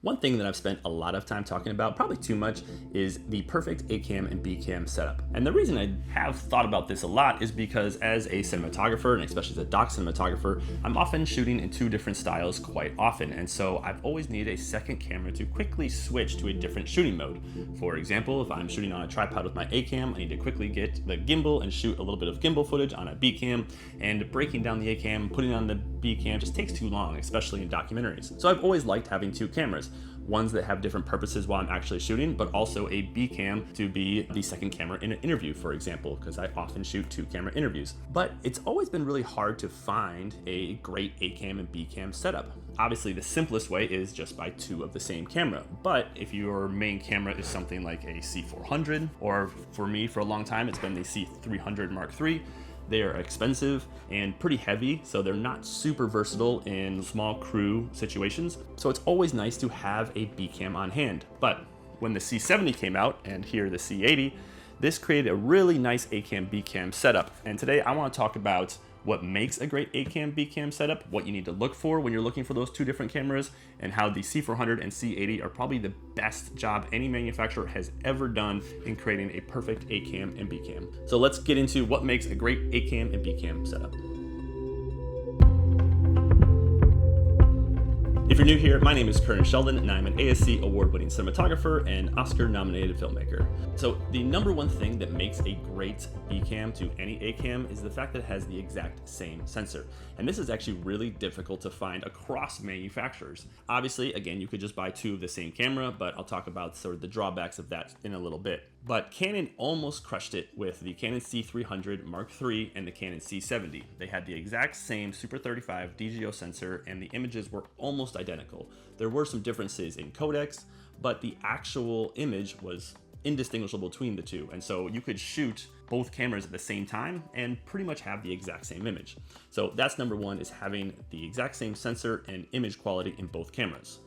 One thing that I've spent a lot of time talking about, probably too much, is the perfect A cam and B cam setup. And the reason I have thought about this a lot is because as a cinematographer, and especially as a doc cinematographer, I'm often shooting in two different styles quite often. And so I've always needed a second camera to quickly switch to a different shooting mode. For example, if I'm shooting on a tripod with my A cam, I need to quickly get the gimbal and shoot a little bit of gimbal footage on a B cam, and breaking down the A cam, putting on the B cam just takes too long, especially in documentaries. So I've always liked having two cameras. Ones that have different purposes while I'm actually shooting, but also a B cam to be the second camera in an interview, for example, because I often shoot two camera interviews. But it's always been really hard to find a great A cam and B cam setup. Obviously, the simplest way is just buy two of the same camera. But if your main camera is something like a C400, or for me, for a long time, it's been the C300 Mark III, they are expensive and pretty heavy, so they're not super versatile in small crew situations. So it's always nice to have a B cam on hand. But when the C70 came out, and here the C80, this created a really nice A cam B cam setup. And today I want to talk about what makes a great A cam B cam setup, what you need to look for when you're looking for those two different cameras, and how the C400 and C80 are probably the best job any manufacturer has ever done in creating a perfect A cam and B cam. So let's get into what makes a great A cam and B cam setup. If you're new here, my name is Curran Sheldon, and I'm an ASC award-winning cinematographer and Oscar-nominated filmmaker. So the number one thing that makes a great B cam to any A cam is the fact that it has the exact same sensor. And this is actually really difficult to find across manufacturers. Obviously, again, you could just buy two of the same camera, but I'll talk about sort of the drawbacks of that in a little bit. But Canon almost crushed it with the Canon C300 Mark III and the Canon C70. They had the exact same Super 35 DGO sensor, and the images were almost identical. There were some differences in codecs, but the actual image was indistinguishable between the two. And so you could shoot both cameras at the same time and pretty much have the exact same image. So that's number one, is having the exact same sensor and image quality in both cameras.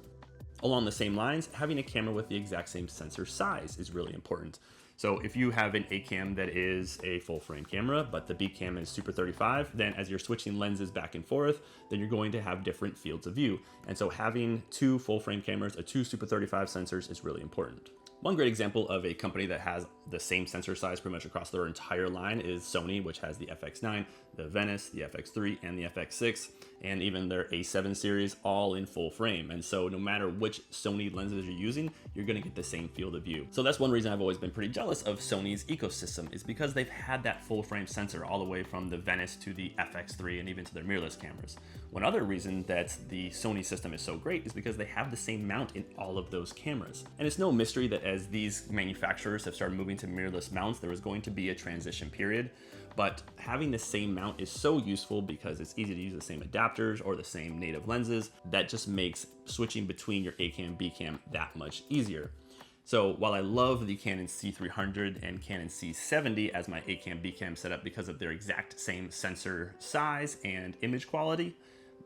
Along the same lines, having a camera with the exact same sensor size is really important. So if you have an A cam that is a full frame camera, but the B cam is Super 35, then as you're switching lenses back and forth, then you're going to have different fields of view. And so having two full frame cameras or two Super 35 sensors is really important. One great example of a company that has the same sensor size pretty much across their entire line is Sony, which has the FX9, the Venice, the FX3, and the FX6, and even their A7 series, all in full frame. And so no matter which Sony lenses you're using, you're gonna get the same field of view. So that's one reason I've always been pretty jealous of Sony's ecosystem, is because they've had that full frame sensor all the way from the Venice to the FX3 and even to their mirrorless cameras. One other reason that the Sony system is so great is because they have the same mount in all of those cameras. And it's no mystery that as these manufacturers have started moving to mirrorless mounts, there is going to be a transition period. But having the same mount is so useful because it's easy to use the same adapters or the same native lenses. That just makes switching between your A cam, B cam that much easier. So while I love the Canon C300 and Canon C70 as my A cam, B cam setup because of their exact same sensor size and image quality,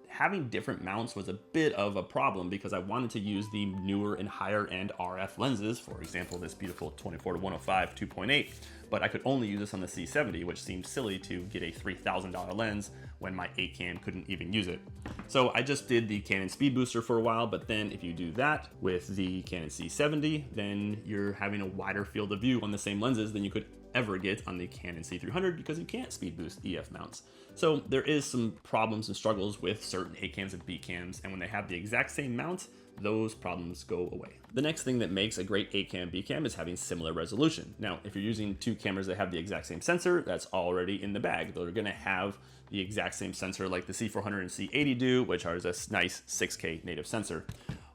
having different mounts was a bit of a problem because I wanted to use the newer and higher end RF lenses, for example, this beautiful 24-105 2.8, but I could only use this on the C70, which seemed silly to get a $3,000 lens when my A cam couldn't even use it. So I just did the Canon Speed Booster for a while, but then if you do that with the Canon C70, then you're having a wider field of view on the same lenses than you could ever get on the Canon C300 because you can't speed boost EF mounts. So there is some problems and struggles with certain A cams and B cams, and when they have the exact same mount, those problems go away. The next thing that makes a great A cam B cam is having similar resolution. Now, if you're using two cameras that have the exact same sensor, that's already in the bag. They're gonna have the exact same sensor like the C400 and C80 do, which are this nice 6K native sensor.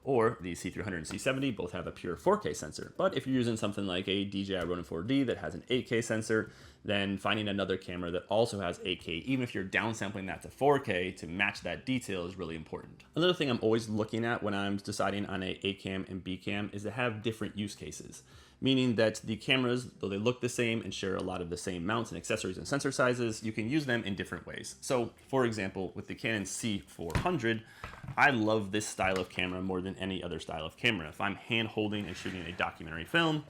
Or the C300 and C70 both have a pure 4K sensor. But if you're using something like a DJI Ronin 4D that has an 8K sensor, then finding another camera that also has 8K, even if you're downsampling that to 4K to match that detail, is really important. Another thing I'm always looking at when I'm deciding on a A cam and B cam is to have different use cases. Meaning that the cameras, though they look the same and share a lot of the same mounts and accessories and sensor sizes, you can use them in different ways. So for example, with the Canon C400, I love this style of camera more than any other style of camera. If I'm hand holding and shooting a documentary film,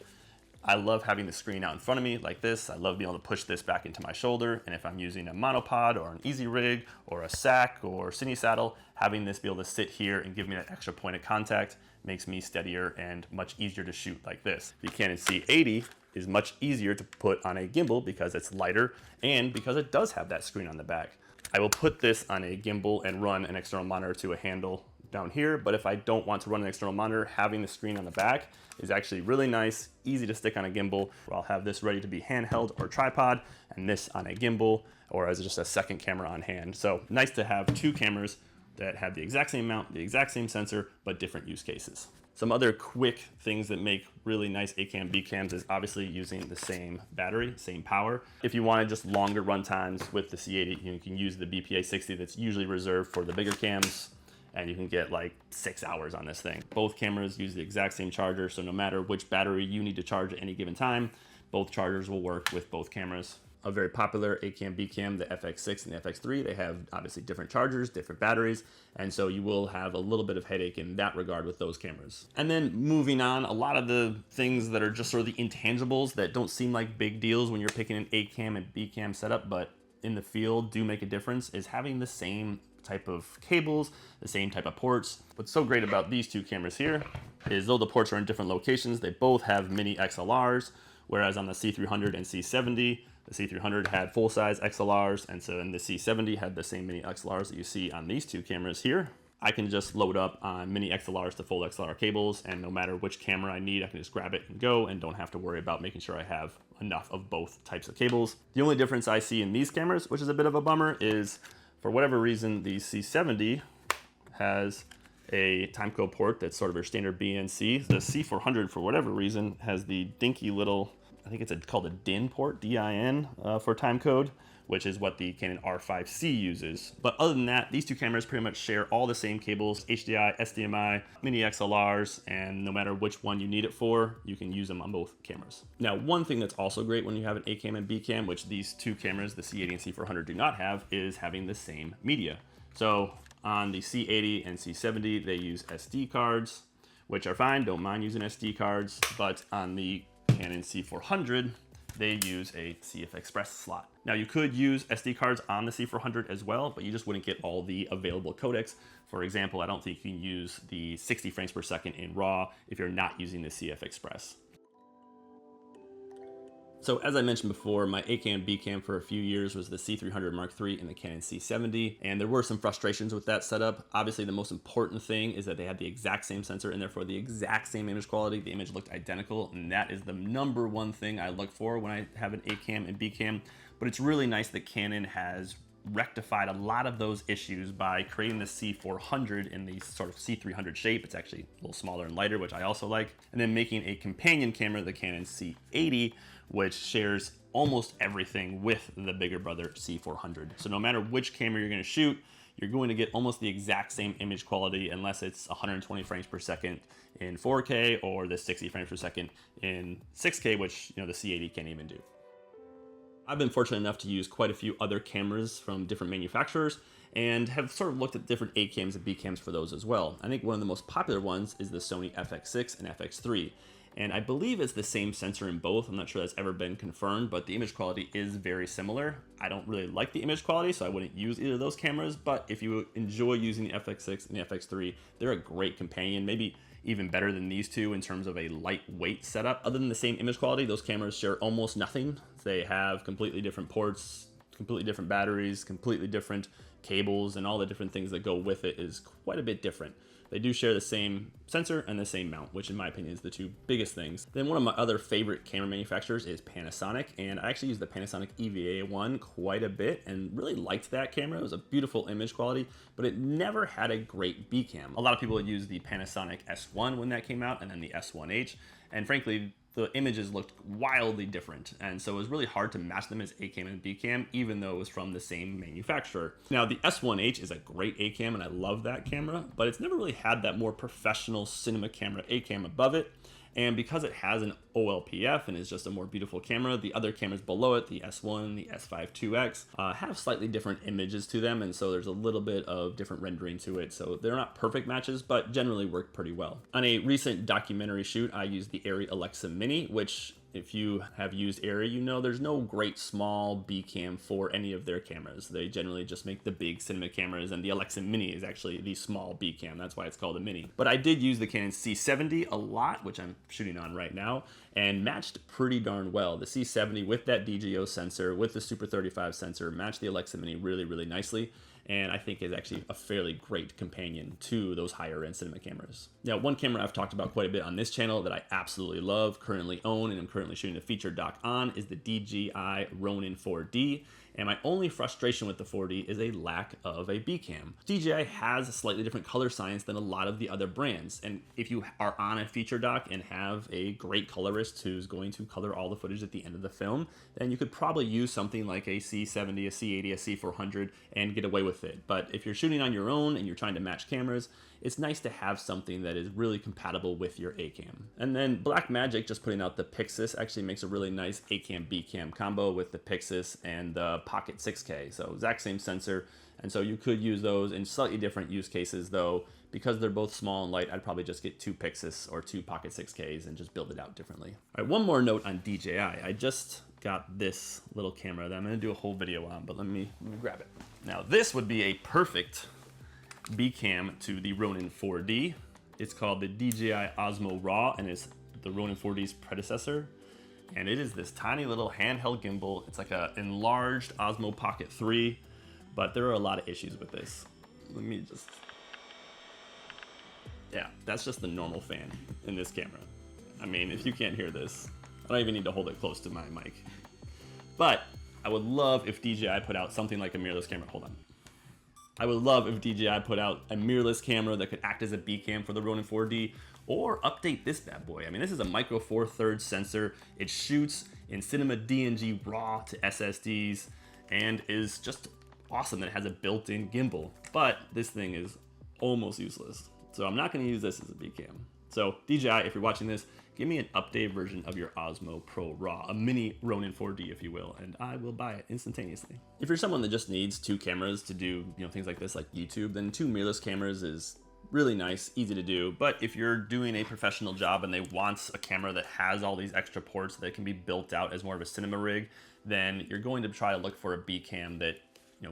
I love having the screen out in front of me like this. I love being able to push this back into my shoulder. And if I'm using a monopod or an easy rig or a sack or cine saddle, having this be able to sit here and give me that extra point of contact makes me steadier and much easier to shoot like this. The Canon C80 is much easier to put on a gimbal because it's lighter and because it does have that screen on the back. I will put this on a gimbal and run an external monitor to a handle down here, but if I don't want to run an external monitor, having the screen on the back is actually really nice, easy to stick on a gimbal. I'll have this ready to be handheld or tripod, and this on a gimbal or as just a second camera on hand. So nice to have two cameras that have the exact same mount, the exact same sensor, but different use cases. Some other quick things that make really nice A cam, B cams is obviously using the same battery, same power. If you wanted just longer run times with the C80, you can use the BPA 60 that's usually reserved for the bigger cams, and you can get like 6 hours on this thing. Both cameras use the exact same charger, so no matter which battery you need to charge at any given time, both chargers will work with both cameras. A very popular A cam, B cam, the FX6 and the FX3, they have obviously different chargers, different batteries, and so you will have a little bit of headache in that regard with those cameras. And then moving on, a lot of the things that are just sort of the intangibles that don't seem like big deals when you're picking an A cam and B cam setup, but in the field do make a difference, is having the same type of cables, the same type of ports. What's so great about these two cameras here is though the ports are in different locations, they both have mini XLRs, whereas on the C300 and C70, the C300 had full-size XLRs, and so in the C70 had the same mini XLRs that you see on these two cameras here. I can just load up on mini XLRs to full XLR cables, and no matter which camera I need, I can just grab it and go and don't have to worry about making sure I have enough of both types of cables. The only difference I see in these cameras, which is a bit of a bummer, is for whatever reason, the C70 has a timecode port that's sort of your standard BNC. The C400, for whatever reason, has the dinky little, I think it's called a DIN port, D-I-N, for timecode, which is what the Canon R5C uses. But other than that, these two cameras pretty much share all the same cables, HDI, SDMI, mini XLRs, and no matter which one you need it for, you can use them on both cameras. Now, one thing that's also great when you have an A cam and B cam, which these two cameras, the C80 and C400, do not have, is having the same media. So on the C80 and C70, they use SD cards, which are fine, don't mind using SD cards, but on the Canon C400, they use a CF Express slot. Now you could use SD cards on the C400 as well, but you just wouldn't get all the available codecs. For example, I don't think you can use the 60 frames per second in RAW if you're not using the CF Express. So as I mentioned before, my A cam, B cam for a few years was the C300 Mark III and the Canon C70, and there were some frustrations with that setup. Obviously, the most important thing is that they had the exact same sensor and therefore the exact same image quality. The image looked identical, and that is the number one thing I look for when I have an A cam and B cam. But it's really nice that Canon has rectified a lot of those issues by creating the C400 in the sort of C300 shape. It's actually a little smaller and lighter, which I also like. And then making a companion camera, the Canon C80, which shares almost everything with the bigger brother C400. So no matter which camera you're going to shoot, you're going to get almost the exact same image quality unless it's 120 frames per second in 4K or the 60 frames per second in 6K, which the C80 can't even do. I've been fortunate enough to use quite a few other cameras from different manufacturers and have sort of looked at different A cams and B cams for those as well. I think one of the most popular ones is the Sony FX6 and FX3. And I believe it's the same sensor in both. I'm not sure that's ever been confirmed, but the image quality is very similar. I don't really like the image quality, so I wouldn't use either of those cameras, but if you enjoy using the FX6 and the FX3, they're a great companion, maybe even better than these two in terms of a lightweight setup. Other than the same image quality, those cameras share almost nothing. They have completely different ports, completely different batteries, completely different cables, and all the different things that go with it is quite a bit different. They do share the same sensor and the same mount, which in my opinion is the two biggest things. Then one of my other favorite camera manufacturers is Panasonic, and I actually use the Panasonic EVA1 quite a bit and really liked that camera. It was a beautiful image quality, but it never had a great B cam. A lot of people would use the Panasonic S1 when that came out, and then the S1H, and frankly, the images looked wildly different, and so it was really hard to match them as A cam and B cam, even though it was from the same manufacturer. Now, the S1H is a great A cam, and I love that camera, but it's never really had that more professional cinema camera A cam above it. And because it has an OLPF and is just a more beautiful camera, the other cameras below it, the S1, the S5 2X, have slightly different images to them, and so there's a little bit of different rendering to it. So they're not perfect matches, but generally work pretty well. On a recent documentary shoot, I used the Arri Alexa Mini, which If you have used Arri, you know there's no great small B cam for any of their cameras. They generally just make the big cinema cameras, and the Alexa Mini is actually the small B cam. That's why it's called a Mini. But I did use the Canon C70 a lot, which I'm shooting on right now, and matched pretty darn well. The C70 with that DJO sensor, with the Super 35 sensor, matched the Alexa Mini really, really nicely, and I think is actually a fairly great companion to those higher end cinema cameras. Now, one camera I've talked about quite a bit on this channel that I absolutely love, currently own, and I'm currently shooting a feature doc on is the DJI Ronin 4D. And my only frustration with the 4D is a lack of a B cam. DJI has a slightly different color science than a lot of the other brands. And if you are on a feature doc and have a great colorist who's going to color all the footage at the end of the film, then you could probably use something like a C70, a C80, a C400 and get away with it. But if you're shooting on your own and you're trying to match cameras, it's nice to have something that is really compatible with your A cam. And then Blackmagic, just putting out the Pixis, actually makes a really nice A cam B cam combo with the Pixis and the Pocket 6K. So exact same sensor. And so you could use those in slightly different use cases, though. Because they're both small and light, I'd probably just get 2 Pixis or 2 Pocket 6Ks and just build it out differently. All right, one more note on DJI. I just got this little camera that I'm gonna do a whole video on, but let me grab it. Now, this would be a perfect B cam to the Ronin 4D. It's called the DJI Osmo Raw, and it's the Ronin 4D's predecessor. And it is this tiny little handheld gimbal. It's like an enlarged Osmo Pocket 3, but there are a lot of issues with this. Let me just, yeah, that's just the normal fan in this camera. I mean, if you can't hear this, I don't even need to hold it close to my mic. But I would love if DJI put out something like a mirrorless camera. Hold on. I would love if DJI put out a mirrorless camera that could act as a B cam for the Ronin 4D, or update this bad boy. I mean, this is a micro four thirds sensor. It shoots in Cinema DNG RAW to SSDs and is just awesome that it has a built-in gimbal. But this thing is almost useless. So I'm not gonna use this as a B cam. So DJI, if you're watching this, give me an updated version of your Osmo Pro Raw, a mini Ronin 4D, if you will, and I will buy it instantaneously. If you're someone that just needs 2 cameras to do, things like this, like YouTube, then 2 mirrorless cameras is really nice, easy to do. But if you're doing a professional job and they want a camera that has all these extra ports that can be built out as more of a cinema rig, then you're going to try to look for a B cam that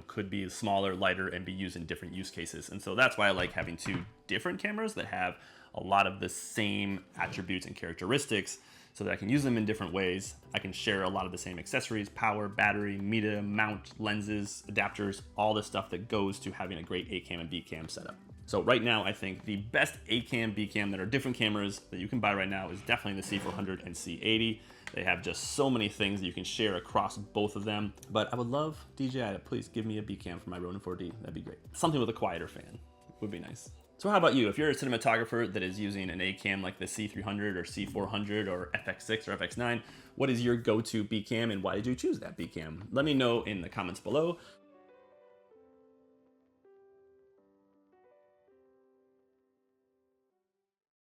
could be smaller, lighter, and be used in different use cases. And so that's why I like having 2 different cameras that have a lot of the same attributes and characteristics, so that I can use them in different ways. I can share a lot of the same accessories, power, battery, media, mount, lenses, adapters, all the stuff that goes to having a great A cam and B cam setup. So right now, I think the best A cam, B cam that are different cameras that you can buy right now is definitely the C400 and C80. They have just so many things that you can share across both of them. But I would love DJI to please give me a B cam for my Ronin 4D. That'd be great. Something with a quieter fan would be nice. So how about you? If you're a cinematographer that is using an A cam like the C300 or C400 or FX6 or FX9, what is your go-to B cam and why did you choose that B cam? Let me know in the comments below.